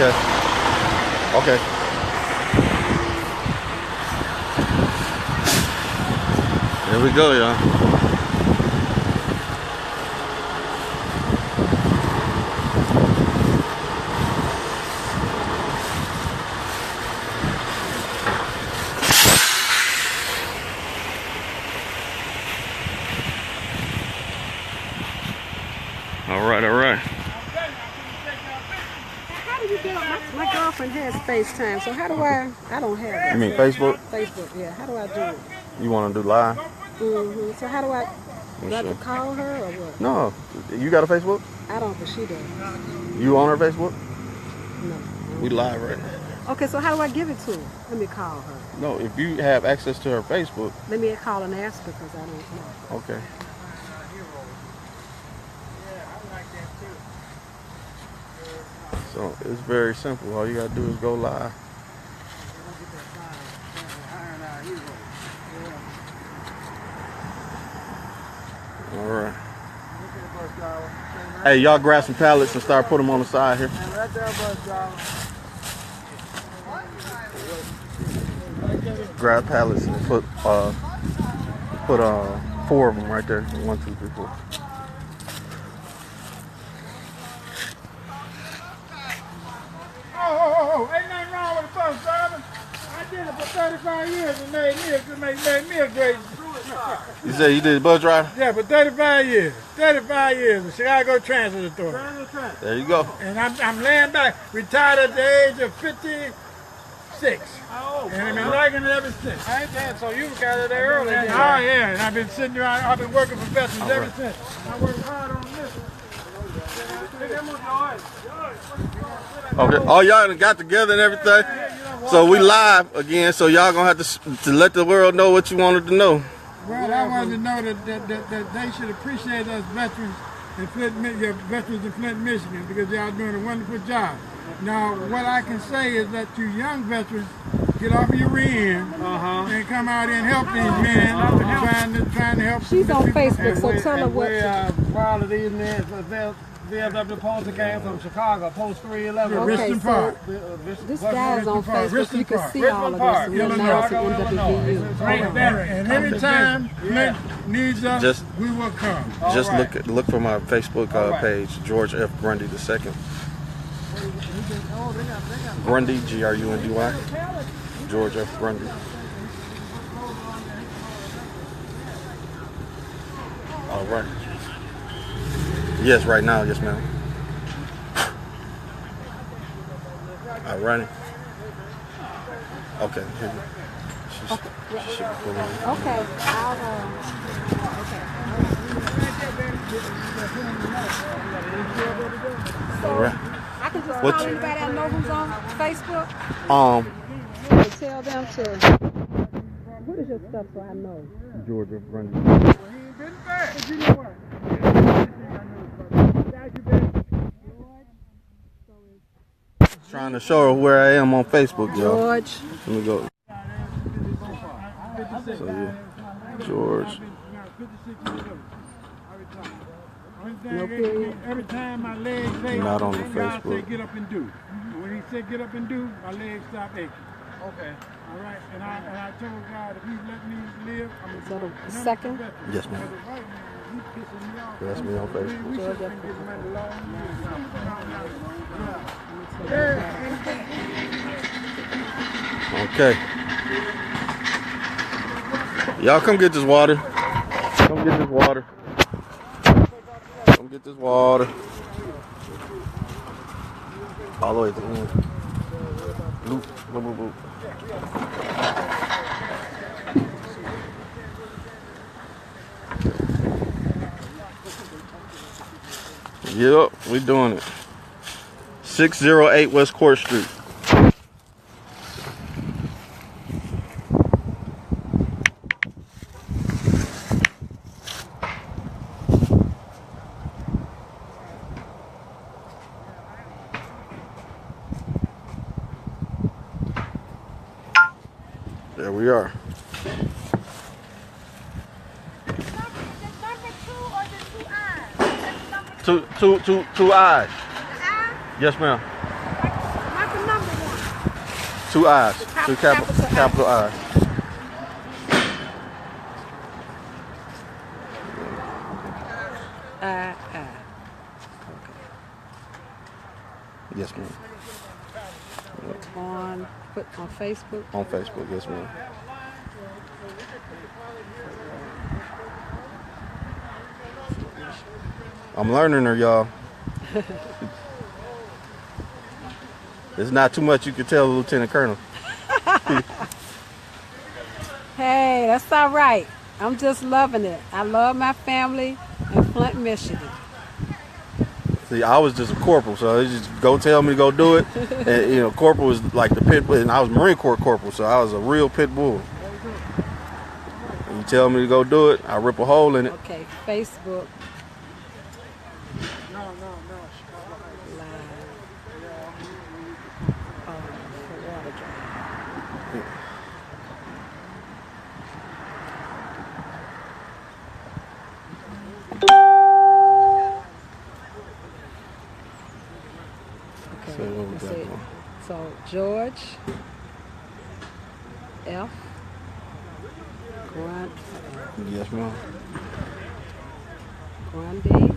Okay. Okay. There we go, y'all. All right. How do you get on? My girlfriend has FaceTime, so how do I don't have it. You mean Facebook? Facebook, yeah. How do I do it? You want to do live? So how do I have to call her or what? No. You got a Facebook? I don't, but she does. You on her Facebook? No. We live right now. Okay, so how do I give it to her? Let me call her. No, if you have access to her Facebook. Let me call and ask her because I don't know. Okay. So it's very simple. All you gotta do is go live. All right. Hey, y'all grab some pallets and start putting them on the side here. Grab pallets and put 4 of them right there. 1, 2, 3, 4. Oh, ain't nothing wrong with the bus driver. I did it for 35 years and made me a great. You said you did the bus driver? Yeah, for 35 years. 35 years in Chicago Transit Authority. There you go. And I'm laying back, retired at the age of 56. And I've been liking it ever since. I ain't saying so you got it there early. Oh yeah, and I've been sitting around, I've been working for veterans ever since. I worked hard on this one. Okay. Oh, y'all done got together and everything. So we live again. So y'all gonna have to let the world know what you wanted to know. Well, I wanted to know that they should appreciate us veterans in Flint, Michigan, because y'all doing a wonderful job. Now, what I can say is that you young veterans get off your rear end and come out here and help these men trying to help. She's on Facebook, so tell her what. We're proud of these men. VFW Post came from Chicago, Post 311. Okay, Richmond so Park. this guy's on Facebook. Richmond You can Park. see all of this. We announce it in WVU. And anytime needs us, we will come. Just look for my Facebook page, George F Grundy II. Grundy, Grundy. George F Grundy. All right. Yes, right now, yes, ma'am. All right. Okay. She should be pulling in. Okay, All right. I can just call anybody I know who's on Facebook and tell them to. What is your stuff so I know? George F Grundy. Trying to show her where I am on Facebook, y'all. George. Let me go. So yeah, George. Every time my legs say, Not on the God Facebook. say get up and do. When he said get up and do, my legs stop aching. Okay. All right, and I told God if He let me live, I'm So the second. Yes, ma'am. That's me on Facebook. George F. Okay. Y'all come get this water. Come get this water. Come get this water. All the way to the end. Loop, loop, loop, loop. Yep, we doing it. 608 West Court Street. There we are. Two eyes. Yes, ma'am. 2 I's. 2 capital I's. Okay. Yes, ma'am. On Facebook. On Facebook, yes, ma'am. I'm learning her, y'all. There's not too much you can tell the Lieutenant Colonel. Hey, that's all right. I'm just loving it. I love my family in Flint, Michigan. See, I was just a corporal, so they just go tell me to go do it. And, you know, corporal was like the pit bull, and I was Marine Corps corporal, so I was a real pit bull. And you tell me to go do it, I rip a hole in it. Okay, Facebook. So George F Grundy. Yes, ma'am. Grundy.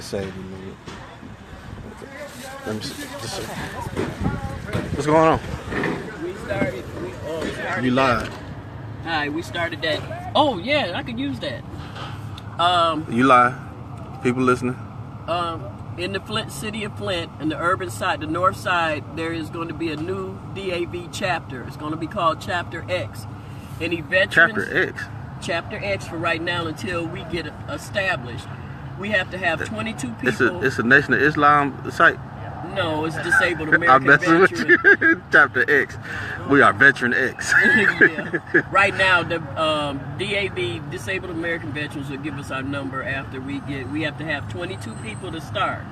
Save you. Let me see. What's going on? We started You lied. Hi, we started that. Oh yeah, I could use that. You lie. People listening. In the Flint city of Flint, in the urban side, the north side, there is going to be a new DAV chapter. It's going to be called Chapter X. Any veterans? Chapter X. Chapter X for right now until we get established. We have to have 22 people. It's a Nation of Islam site. No, it's Disabled American I'm messing with Veteran. you. Chapter X. We are Veteran X. Yeah. Right now, the DAV, Disabled American Veterans, will give us our number after we have to have 22 people to start.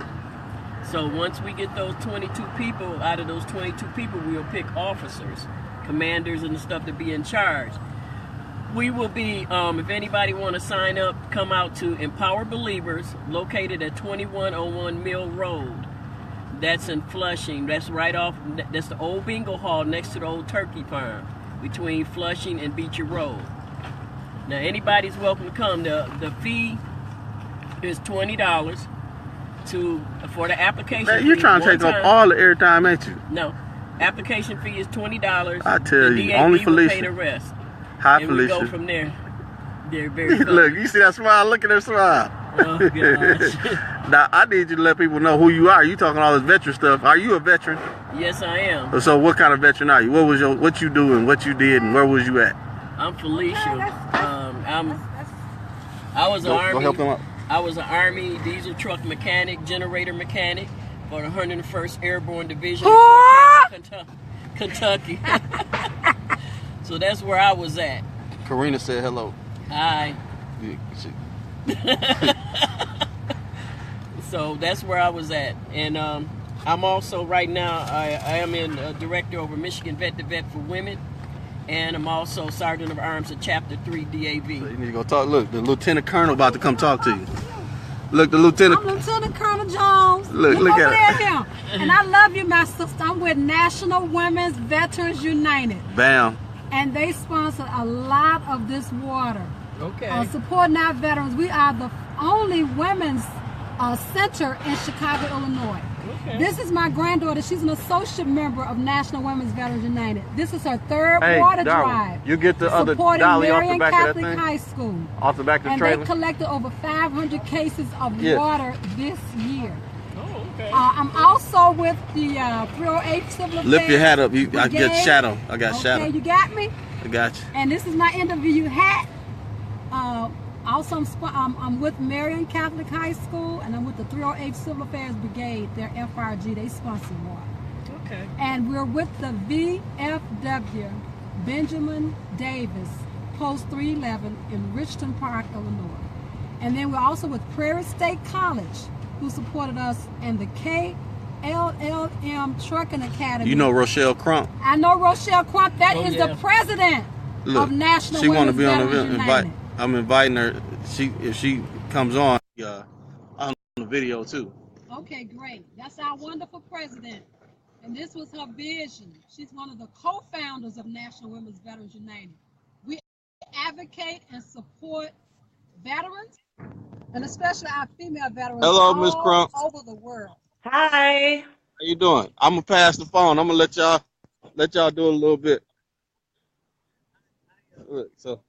So once we get those 22 people, out of those 22 people, we'll pick officers, commanders, and the stuff to be in charge. We will be, if anybody want to sign up, come out to Empower Believers, located at 2101 Mill Road. That's in Flushing. That's right off, that's the old bingo hall next to the old turkey farm, between Flushing and Beecher Road. Now anybody's welcome to come. The fee is $20 for the application. Man, you're trying to take off all the airtime, ain't you? No. Application fee is $20. I tell you, DAV only will Felicia. pay the rest. Hi, and Felicia. we go from there. They're very Look, you see that smile? Look at her smile. Oh, gosh. Now, I need you to let people know who you are. You talking all this veteran stuff. Are you a veteran? Yes, I am. So what kind of veteran are you? What you do and what you did and where was you at? I'm Felicia. I was an Army. Go help them out. I was an Army diesel truck mechanic, generator mechanic for the 101st Airborne Division in Kentucky. So that's where I was at. Karina said hello. Hi. So that's where I was at, and I'm also right now. I am in director over Michigan Vet to Vet for Women, and I'm also sergeant of arms at Chapter 3 DAV. So you need to go talk. Look, the Lieutenant Colonel about to come talk to you. Look, the Lieutenant. I'm Lieutenant Colonel Jones. Look at him. And I love you, my sister. I'm with National Women's Veterans United. Bam. And they sponsor a lot of this water. Okay. Supporting our veterans. We are the only women's center in Chicago, Illinois. Okay. This is my granddaughter. She's an associate member of National Women's Veterans United. This is her third water drive. You get the other supporting dolly off the Marion back Catholic of that thing? High School. Off the back of the And trailer? they collected over 500 cases of water this year. Oh, okay. I'm also with the 308 Civil Affairs. Lift your hat up. I Brigade. get shadow. I got shadow. Okay, you got me? I got you. And this is my interview hat. Also, I'm with Marion Catholic High School, and I'm with the 308 Civil Affairs Brigade. They're FRG. They sponsor water. Okay. And we're with the VFW Benjamin Davis Post 311 in Richton Park, Illinois. And then we're also with Prairie State College, who supported us, and the KLLM Trucking Academy. You know Rochelle Crump? I know Rochelle Crump. That is yeah. the president of National she want to Women's be on the Veterans invite. United. I'm inviting her. If she comes on the video too. Okay, great. That's our wonderful president. And this was her vision. She's one of the co-founders of National Women's Veterans United. We advocate and support veterans, and especially our female veterans Hello, Miss all Crump. over the world. Hi. How you doing? I'm gonna pass the phone. I'm gonna let y'all do a little bit. Look, so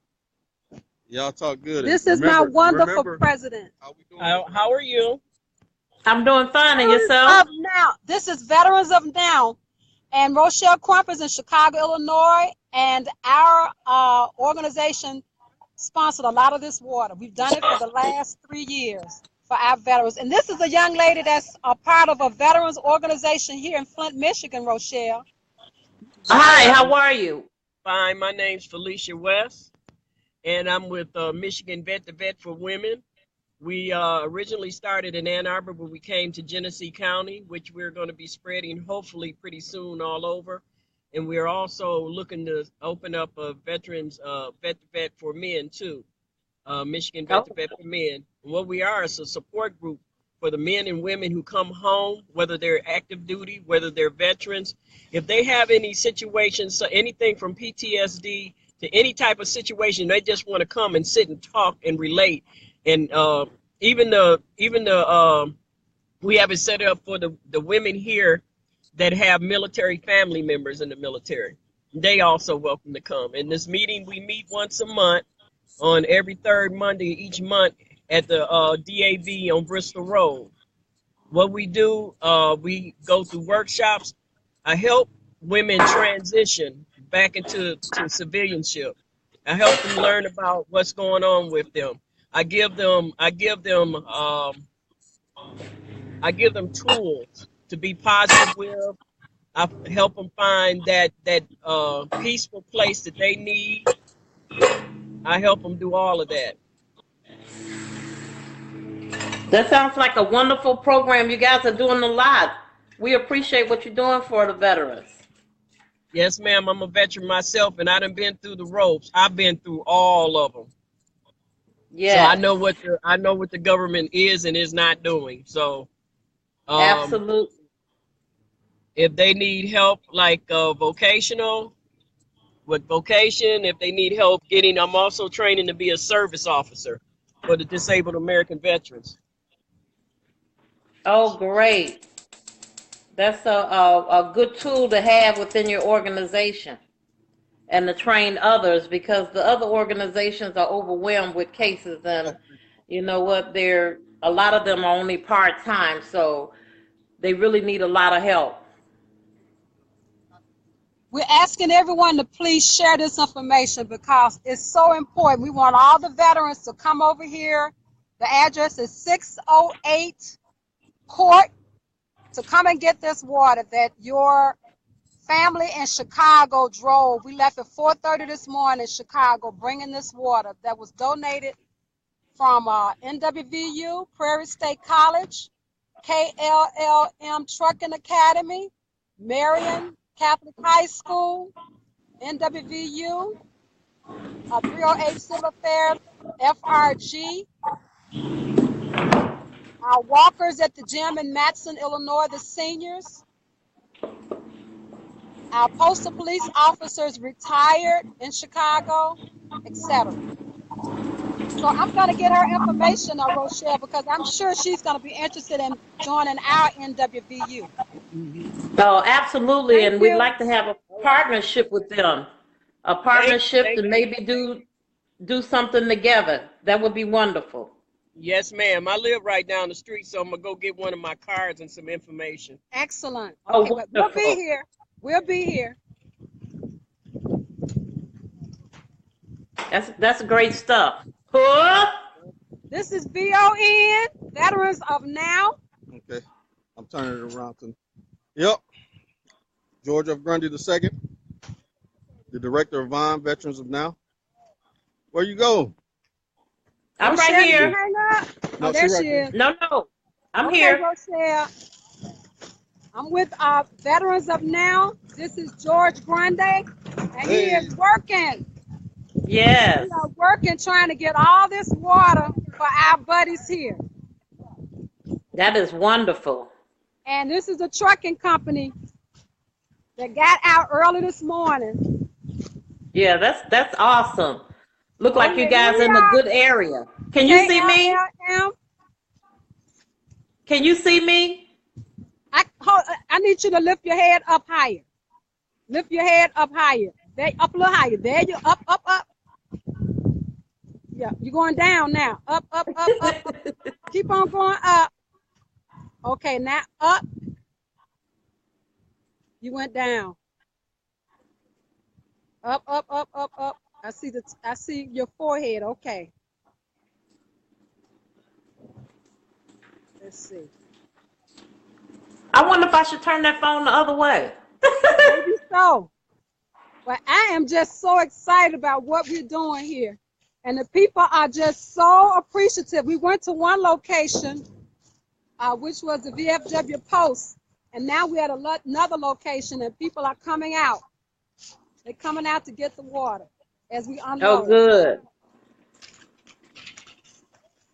y'all talk good. This is my wonderful president. How we doing? How are you? I'm doing fine, and Veterans yourself? of Now. This is Veterans of Now. And Rochelle Crump is in Chicago, Illinois. And our organization sponsored a lot of this water. We've done it for the last 3 years for our veterans. And this is a young lady that's a part of a veterans organization here in Flint, Michigan, Rochelle. Hi, how are you? Fine. My name's Felicia West, and I'm with Michigan Vet to Vet for Women. We originally started in Ann Arbor, but we came to Genesee County, which we're going to be spreading hopefully pretty soon all over. And we're also looking to open up a veterans Vet to Vet for Men too, Michigan Vet to Vet for Men. And what we are is a support group for the men and women who come home, whether they're active duty, whether they're veterans. If they have any situations, so anything from PTSD to any type of situation, they just want to come and sit and talk and relate. And even the we have it set up for the women here that have military family members in the military. They also welcome to come. In this meeting, we meet once a month on every third Monday each month at the DAV on Bristol Road. What we do, we go through workshops. I help women transition back into civilianship. I help them learn about what's going on with them. I give them tools to be positive with. I help them find that peaceful place that they need. I help them do all of that. That sounds like a wonderful program. You guys are doing a lot. We appreciate what you're doing for the veterans. Yes, ma'am. I'm a veteran myself, and I done been through the ropes. I've been through all of them. Yeah. So I know what the government is and is not doing. So Absolutely. if they need help, like vocational, with vocation, if they need help getting, I'm also training to be a service officer for the disabled American veterans. Oh, great. That's a good tool to have within your organization and to train others, because the other organizations are overwhelmed with cases, and you know what, a lot of them are only part-time, so they really need a lot of help. We're asking everyone to please share this information because it's so important. We want all the veterans to come over here. The address is 608 Court, to come and get this water that your family in Chicago drove. We left at 4:30 this morning in Chicago bringing this water that was donated from NWVU, Prairie State College, KLLM Trucking Academy, Marion Catholic High School, NWVU, 308 Civil Affairs, FRG, our walkers at the gym in Matson, Illinois, the seniors, our postal police officers retired in Chicago, etc. So I'm going to get her information on Rochelle because I'm sure she's going to be interested in joining our NWVU. Oh, absolutely. Thank And we'd you. like to have a partnership with them, a partnership Thank to maybe do something together. That would be wonderful. Yes, ma'am. I live right down the street, so I'm going to go get one of my cards and some information. Excellent. Oh, Okay, but we'll be wonderful. here. We'll be here. That's great stuff. Huh? This is VON, Veterans of Now. Okay, I'm turning it around to. Yep, George F. Grundy II, the director of VON, Veterans of Now. Where you go? I'm Rochelle, right did you here. hang up? No, Oh, there she right she there. is. No, I'm Okay, here. Rochelle. I'm with Veterans of Now. This is George Grundy, and he is working. Yes. We are working trying to get all this water for our buddies here. That is wonderful. And this is a trucking company that got out early this morning. Yeah, that's awesome. Look Oh like you yeah, here guys we in a are. good area. Can you see me? KLLM. Can you see me? I need you to lift your head up higher. Lift your head up higher. There, up a little higher. There you up, up, up. Yeah, you're going down now. Up, up, up, up, up. Keep on going up. Okay, now up. You went down. Up, up, up, up, up. I see your forehead. Okay. Let's see. I wonder if I should turn that phone the other way. Maybe so. But I am just so excited about what we're doing here. And the people are just so appreciative. We went to one location, which was the VFW Post. And now we're at another location, and people are coming out. They're coming out to get the water as we unload. Oh, good.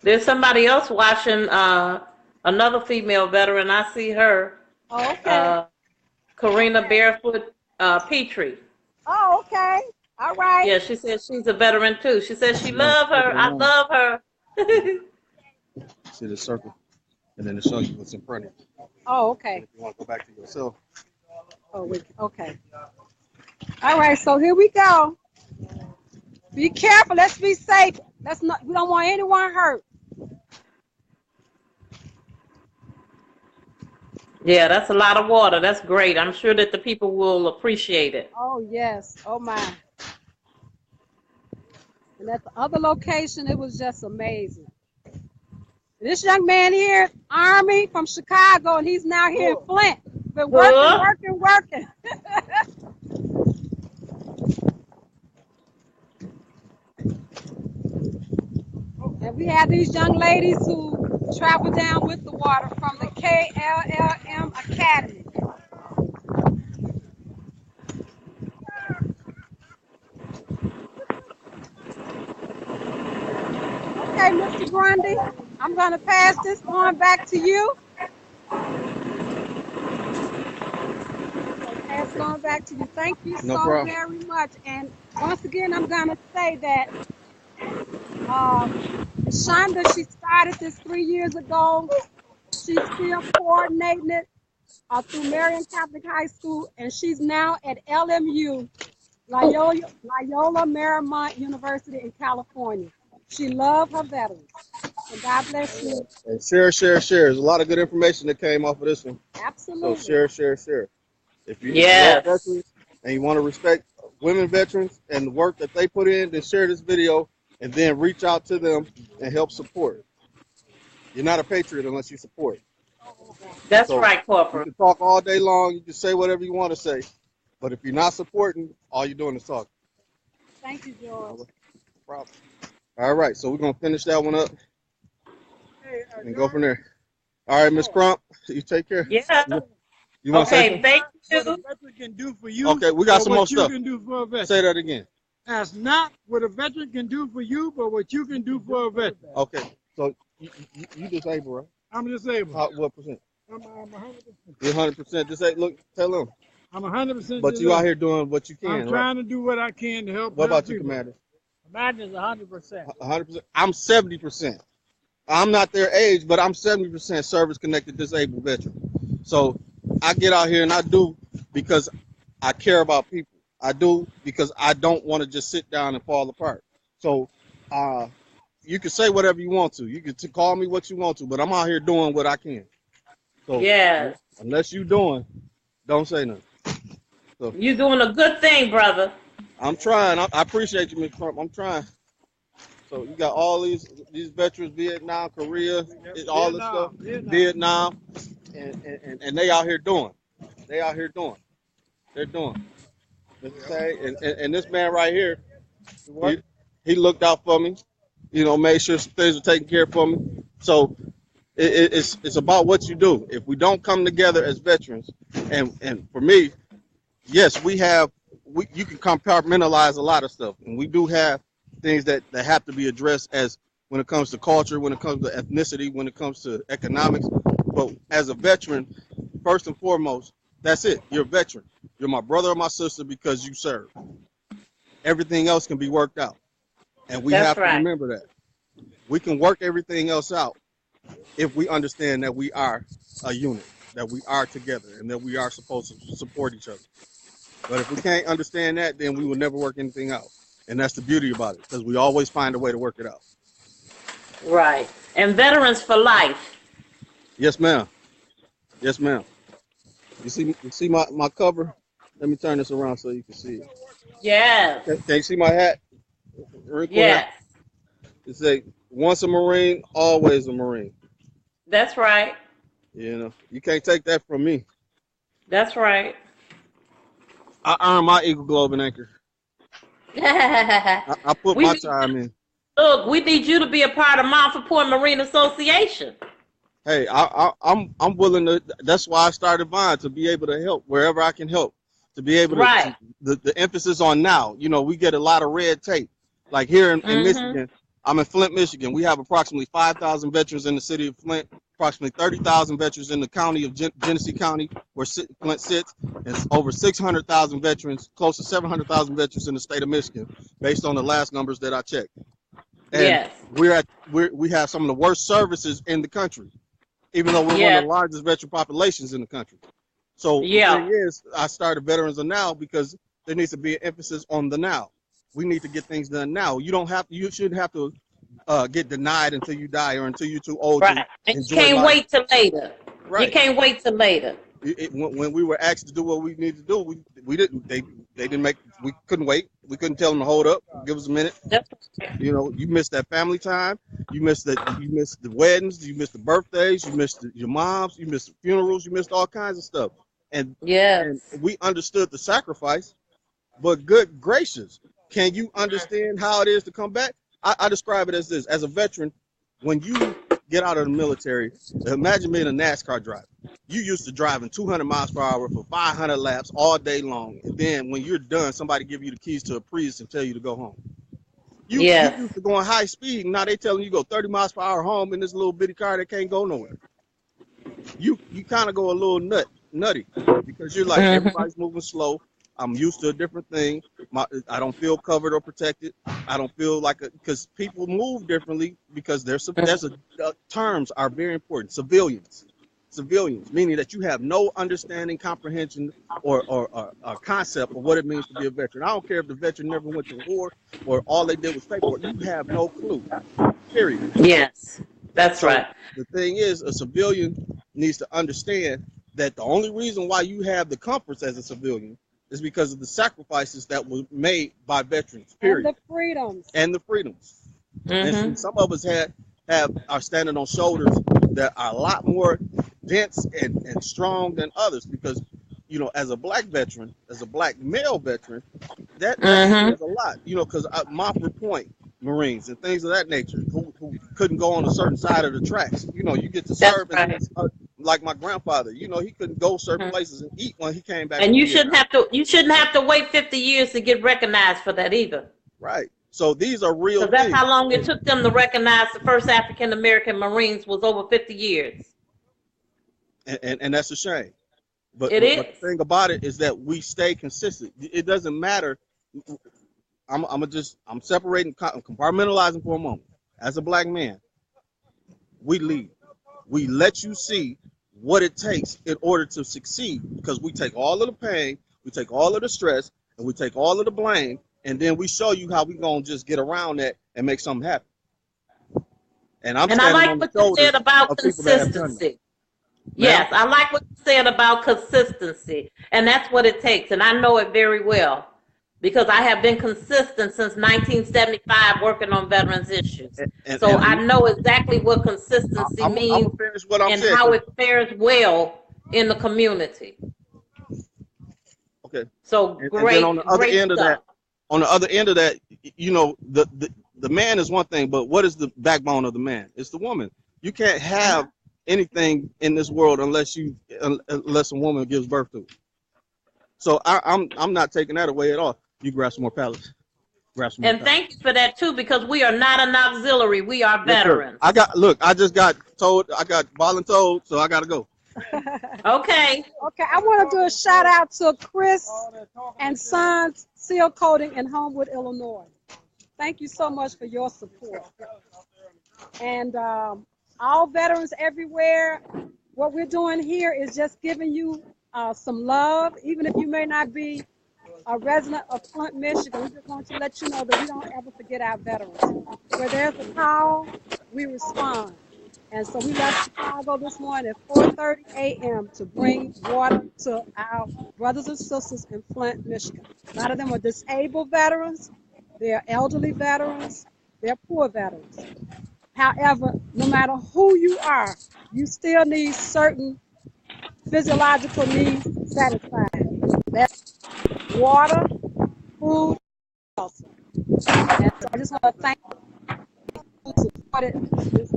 There's somebody else watching, another female veteran. I see her. Oh, okay. Karina Barefoot Petrie. Oh, okay. All right. Yeah, she says she's a veteran too. She says she love her. I love her. See the circle, and then to show you what's in front of you. Oh, okay. If you want to go back to yourself. Oh, okay. All right, so here we go. Be careful. Let's be safe. We don't want anyone hurt. Yeah, that's a lot of water. That's great. I'm sure that the people will appreciate it. Oh, yes. Oh, my. And at the other location, it was just amazing. This young man here, Army from Chicago, and he's now here in Flint. Been working. And we have these young ladies who travel down with the water from the KLLM Academy. Okay, Mr. Grundy, I'm going to pass this on back to you. Pass it on back to you. Thank you so very much. And once again, I'm going to say that Shonda, she started this 3 years ago. She's still coordinating it through Marion Catholic High School, and she's now at LMU, Loyola Marymount University in California. She loves her veterans. So God bless you. And share. There's a lot of good information that came off of this one. Absolutely. So share. If you love veterans and you want to respect women veterans and the work that they put in, then share this video and then reach out to them and help support. You're not a patriot unless you support. That's right, Corporal. You can talk all day long. You can say whatever you want to say. But if you're not supporting, all you're doing is talking. Thank you, George. No problem. All right, so we're going to finish that one up and go from there. All right, Ms. Crump, you take care. Yeah. You want to say thank you. What a veteran can do for you. Okay, we got some more stuff. What you can do for a veteran. Say that again. That's not what a veteran can do for you, but what you can do for a veteran. Okay, so you disabled, right? I'm disabled. What percent? I'm 100%. You're 100% disabled. Look, tell them. I'm 100%. But you out here doing what you can, I'm trying to do what I can to help. What about you, Commander? Mine is 100%. 100%. I'm 70%. I'm not their age, but I'm 70% service-connected disabled veteran. So I get out here and I do because I care about people. I do because I don't want to just sit down and fall apart. So you can say whatever you want to. You can call me what you want to, but I'm out here doing what I can. So unless you doing, don't say nothing. So, you're doing a good thing, brother. I'm trying. I appreciate you, Ms. Crump. I'm trying. So you got all these veterans, Vietnam, Korea, all this stuff, Vietnam, and they out here doing. They out here doing. They're doing. And this man right here, he looked out for me. You know, made sure some things were taken care of for me. So it's about what you do. If we don't come together as veterans, and for me, yes, you can compartmentalize a lot of stuff, and we do have things that have to be addressed as when it comes to culture, when it comes to ethnicity, when it comes to economics. But as a veteran, first and foremost, that's it. You're a veteran. You're my brother or my sister because you serve. Everything else can be worked out. And we That's have to right. remember that. We can work everything else out if we understand that we are a unit, that we are together, and that we are supposed to support each other. But if we can't understand that, then we will never work anything out. And that's the beauty about it, because we always find a way to work it out. Right. And veterans for life. Yes, ma'am. Yes, ma'am. You see my cover? Let me turn this around so you can see it. Yes. Can you see my hat? Marine Corps hat? Yes. It say, once a Marine, always a Marine. That's right. You know, you can't take that from me. That's right. I earned my Eagle Globe and Anchor. I put my time in. Look, we need you to be a part of Montford Point Marine Association. Hey, I'm willing to. That's why I started Vine, to be able to help wherever I can help. To be able to. Right. The emphasis on now. You know, we get a lot of red tape. Like here in Michigan, I'm in Flint, Michigan. We have approximately 5,000 veterans in the city of Flint. Approximately 30,000 veterans in the county of Genesee County, where Flint sits, and over 600,000 veterans, close to 700,000 veterans in the state of Michigan, based on the last numbers that I checked. And yes. we have some of the worst services in the country, even though we're one of the largest veteran populations in the country. So the thing is, I started Veterans of Now because there needs to be an emphasis on the now. We need to get things done now. You shouldn't have to get denied until you die or until you're too old to enjoy you can't life. wait till later. Right. You can't wait till later. When we were asked to do what we needed to do, we didn't. They didn't make. We couldn't wait. We couldn't tell them to hold up. Give us a minute. That's right. You know, you missed that family time. You missed the weddings. You missed the birthdays. You missed your moms. You missed the funerals. You missed all kinds of stuff. And we understood the sacrifice. But good gracious, can you understand how it is to come back? I describe it as this: as a veteran, when you get out of the military, imagine being a NASCAR driver. You used to driving 200 miles per hour for 500 laps all day long. And then when you're done, somebody give you the keys to a Prius and tell you to go home. You used to go in high speed. Now they telling you go 30 miles per hour home in this little bitty car that can't go nowhere. You kind of go a little nutty because you're like, everybody's moving slow. I'm used to a different thing. I don't feel covered or protected. I don't feel like because people move differently because terms are very important. Civilians, meaning that you have no understanding, comprehension, or concept of what it means to be a veteran. I don't care if the veteran never went to war or all they did was pay for it. You have no clue, period. Yes, that's right. The thing is, a civilian needs to understand that the only reason why you have the comforts as a civilian is because of the sacrifices that were made by veterans, period. And the freedoms. And some of us are standing on shoulders that are a lot more dense and strong than others because, you know, as a black veteran, as a black male veteran, that is a lot, you know, because Montford Point Marines and things of that nature who couldn't go on a certain side of the tracks. You know, you get to serve like my grandfather, you know, he couldn't go certain places and eat when he came back. And you shouldn't have to wait 50 years to get recognized for that either. Right. So these are real things. That's how long it took them to recognize the first African American Marines was over 50 years. And that's a shame. But but the thing about it is that we stay consistent. It doesn't matter. I'm separating, compartmentalizing for a moment. As a black man, we lead. We let you see what it takes in order to succeed because we take all of the pain, we take all of the stress, and we take all of the blame, and then we show you how we gonna just get around that and make something happen. And I like what you said about consistency. Yes, I like what you said about consistency, and that's what it takes, and I know it very well because I have been consistent since 1975 working on veterans issues. So I know exactly what consistency means and how it fares well in the community. Okay. So great. And on the other end of that, you know, the man is one thing, but what is the backbone of the man? It's the woman. You can't have anything in this world unless a woman gives birth to it. So I'm not taking that away at all. You grab some more pallets. And thank you for that too, because we are not an auxiliary. We are Yes, sir. veterans. I just got told, I got voluntold, so I got to go. Okay. Okay, I want to do a shout out to Chris and Sons Seal Coating in Homewood, Illinois. Thank you so much for your support. And all veterans everywhere, what we're doing here is just giving you some love, even if you may not be a resident of Flint, Michigan. We just want to let you know that we don't ever forget our veterans. Where there's a call, we respond. And so we left Chicago this morning at 4:30 a.m. to bring water to our brothers and sisters in Flint, Michigan. A lot of them are disabled veterans, they're elderly veterans, they're poor veterans. However, no matter who you are, you still need certain physiological needs satisfied. That's water, food, shelter. And so I just want to thank you who supported this.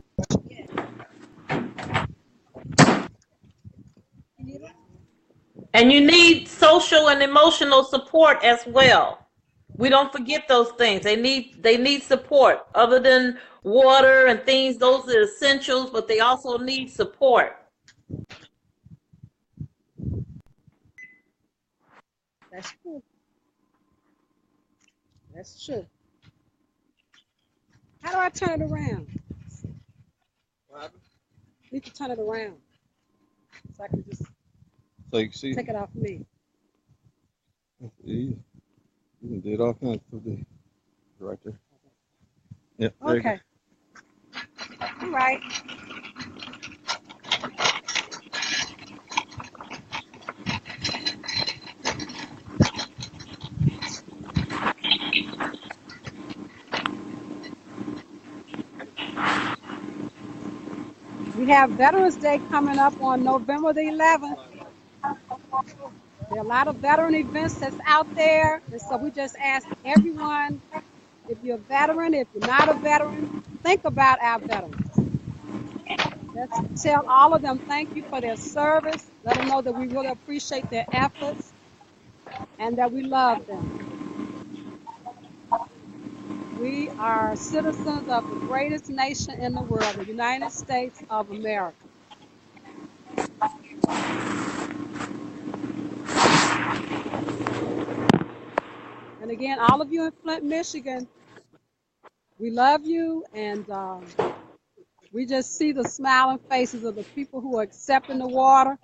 And you need social and emotional support as well. We don't forget those things. They need support. Other than water and things, those are essentials, but they also need support. That's true. That's true. How do I turn it around? Need to turn it around so I can just So you can see, take it off me. you did all kinds of things right there. Yeah. There you go. Okay. All right. We have Veterans Day coming up on November the 11th. There are a lot of veteran events that's out there. And so we just ask everyone, if you're a veteran, if you're not a veteran, think about our veterans. Let's tell all of them thank you for their service. Let them know that we really appreciate their efforts and that we love them. We are citizens of the greatest nation in the world, the United States of America. And again, all of you in Flint, Michigan, we love you, and we just see the smiling faces of the people who are accepting the water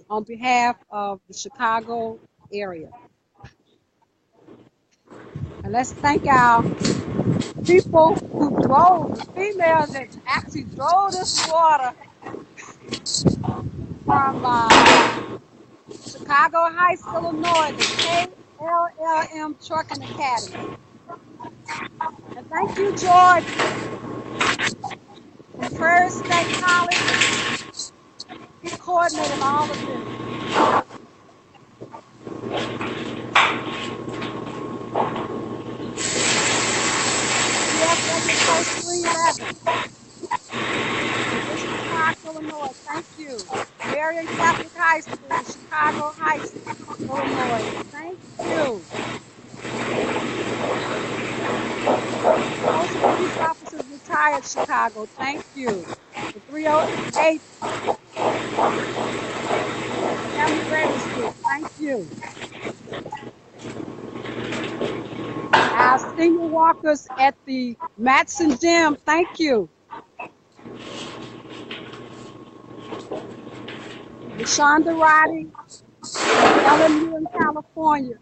on behalf of the Chicago area. And let's thank our people who drove, the females that actually drove this water from Chicago Heights, Illinois, the KLLM Trucking Academy. And thank you, George, from Prairie State College. He coordinated all of this. Post 311. Chicago, Illinois. Thank you. Marion Catholic High School, Chicago Heights, Illinois. Thank you. Most police officers retired Chicago. Thank you. The 308 Family Registry. Thank you. Our senior walkers at the Matson Gym, thank you. Rashonda Roddy, LMU in California.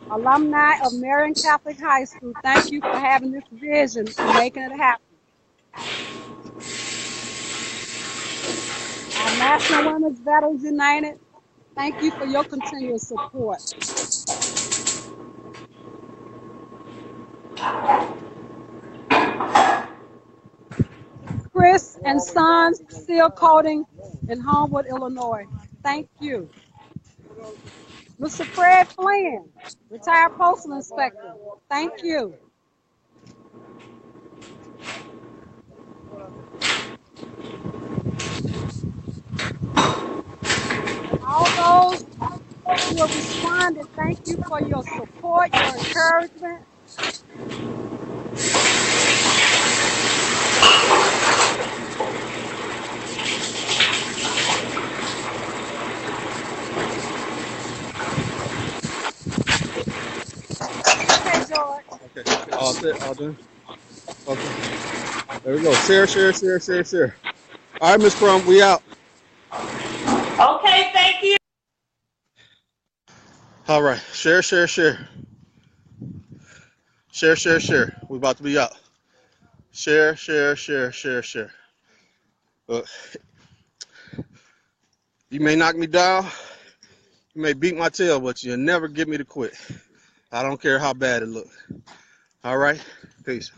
Alumni of Marion Catholic High School, thank you for having this vision and making it happen. Our National Women's Veterans United, thank you for your continuous support. Chris and Sons Seal Coating in Homewood, Illinois. Thank you. Mr. Fred Flynn, retired postal inspector. Thank you. All those will respond and thank you for your support, your encouragement. Okay, George. Okay, all set, all done. Okay, there we go. Share, share, share, share, share. All right, Miss Crump, we out. Okay, thank you. All right, share, share, share. Share, share, share. We about to be out. Share, share, share, share, share. Look, you may knock me down, you may beat my tail, but you'll never get me to quit. I don't care how bad it looks. All right, peace.